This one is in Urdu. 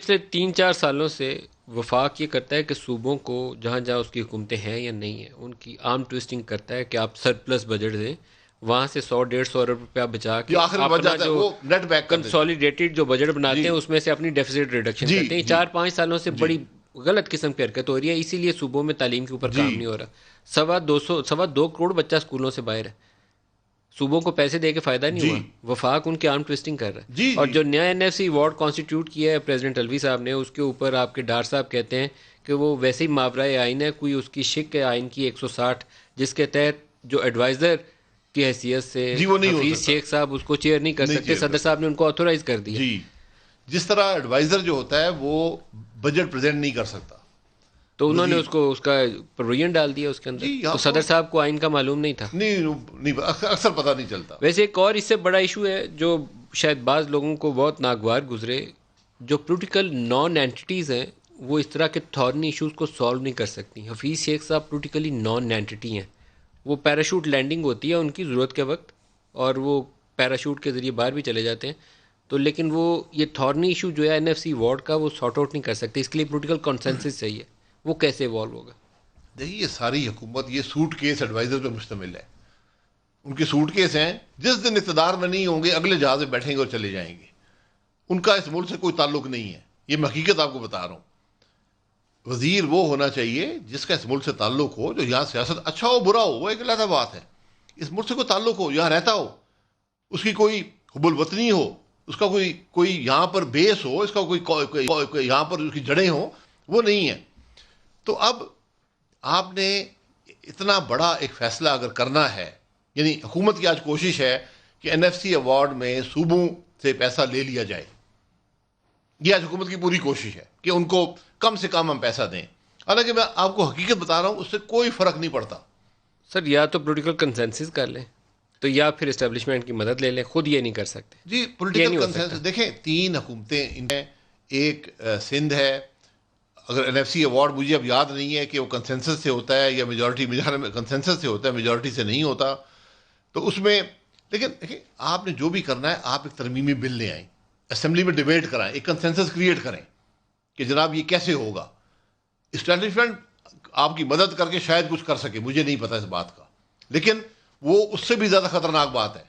پچھلے 3-4 سالوں سے وفاق یہ کرتا ہے کہ صوبوں کو جہاں جہاں اس کی حکومتیں ہیں یا نہیں ہیں ان کی عام ٹویسٹنگ کرتا ہے کہ آپ سرپلس بجٹ دیں، وہاں سے 100-150 ارب روپیہ بچا جو کے آخر میں بچ اپنا جاتا ہے جو وہ نیٹ بیک کر دیتے کنسولیڈیٹڈ جو بجٹ ہیں۔ بناتے جی ہیں اس میں سے اپنی ڈیفیسٹ ریڈکشن جی کرتے ہیں۔ جی 4-5 سالوں سے جی بڑی غلط قسم کی حرکت ہو رہی ہے، اسی لیے صوبوں میں تعلیم کے اوپر جی کام نہیں ہو رہا۔ 2.25 کروڑ بچہ اسکولوں سے باہر ہے، صوبوں کو پیسے دے کے فائدہ نہیں جی ہوا، وفاق ان کے آرم ٹویسٹنگ کر رہا ہے۔ جی اور جی جو نیا NFC ایوارڈ کانسٹیٹیوٹ کیا ہے پریزیڈنٹ الوی صاحب نے، اس کے اوپر آپ کے ڈار صاحب کہتے ہیں کہ وہ ویسے ہی ماورائے آئین ہے، کوئی اس کی شک ہے آئین کی 160 جس کے تحت جو ایڈوائزر کی حیثیت سے جی وہ نہیں ہو حفیظ سکتا، شیخ صاحب اس کو چیئر نہیں کر نہیں سکتے، چیئر کر صدر صاحب نے سکتے۔ ان کو آتھورائز کر دیا۔ جی جس طرح ایڈوائزر جو ہوتا ہے وہ بجٹ پریزنٹ نہیں کر سکتا، تو انہوں نے وزیر اس کو اس کا پروویژن ڈال دیا اس کے اندر، جی تو یہاں صدر پر صاحب کو آئین کا معلوم نہیں تھا۔ نہیں اکثر پتہ نہیں چلتا۔ ویسے ایک اور اس سے بڑا ایشو ہے جو شاید بعض لوگوں کو بہت ناگوار گزرے، جو پولیٹیکل نان اینٹیز ہیں وہ اس طرح کے تھارنی ایشوز کو سالو نہیں کر سکتی۔ حفیظ شیخ صاحب پولیٹیکلی نان اینٹی ہیں، وہ پیراشوٹ لینڈنگ ہوتی ہے ان کی ضرورت کے وقت اور وہ پیراشوٹ کے ذریعے باہر بھی چلے جاتے ہیں، تو لیکن وہ یہ تھارنی ایشو جو ہے NFC وارڈ کا وہ سارٹ آؤٹ نہیں کر سکتے، اس کے لیے پولیٹیکل کنسنسس چاہیے، وہ کیسے ایوالو ہوگا؟ دیکھیے یہ ساری حکومت یہ سوٹ کیس ایڈوائزر پہ مشتمل ہے، ان کے سوٹ کیس ہیں، جس دن اقتدار میں نہیں ہوں گے اگلے جہاز میں بیٹھیں گے اور چلے جائیں گے، ان کا اس ملک سے کوئی تعلق نہیں ہے، یہ میں حقیقت آپ کو بتا رہا ہوں۔ وزیر وہ ہونا چاہیے جس کا اس ملک سے تعلق ہو، جو یہاں سیاست اچھا ہو برا ہو وہ ایک علیحدہ بات ہے، اس ملک سے کوئی تعلق ہو، یہاں رہتا ہو، اس کی کوئی حب الوطنی ہو، اس کا کوئی یہاں پر بیس ہو، اس کا کوئی یہاں پر اس کی جڑیں ہوں، وہ نہیں ہے۔ تو اب آپ نے اتنا بڑا ایک فیصلہ اگر کرنا ہے، یعنی حکومت کی آج کوشش ہے کہ NFC ایوارڈ میں صوبوں سے پیسہ لے لیا جائے، یہ آج حکومت کی پوری کوشش ہے کہ ان کو کم سے کم ہم پیسہ دیں، حالانکہ میں آپ کو حقیقت بتا رہا ہوں اس سے کوئی فرق نہیں پڑتا۔ سر یا تو پولیٹیکل کنسنسس کر لیں تو یا پھر اسٹیبلشمنٹ کی مدد لے لیں، خود یہ نہیں کر سکتے، جی یہ پولیٹیکل نہیں ہو سکتا۔ کنسنسس دیکھیں، 3 حکومتیں ان میں، ایک سندھ ہے، اگر NFC ایوارڈ مجھے اب یاد نہیں ہے کہ وہ کنسنسس سے ہوتا ہے یا میجورٹی، کنسنسس سے ہوتا ہے، میجورٹی سے نہیں ہوتا، تو اس میں لیکن دیکھیں آپ نے جو بھی کرنا ہے آپ ایک ترمیمی بل لے آئیں، اسمبلی میں ڈیبیٹ کرائیں، ایک کنسنسس کریٹ کریں کہ جناب یہ کیسے ہوگا۔ اسٹیبلشمنٹ آپ کی مدد کر کے شاید کچھ کر سکے، مجھے نہیں پتا اس بات کا، لیکن وہ اس سے بھی زیادہ خطرناک بات ہے۔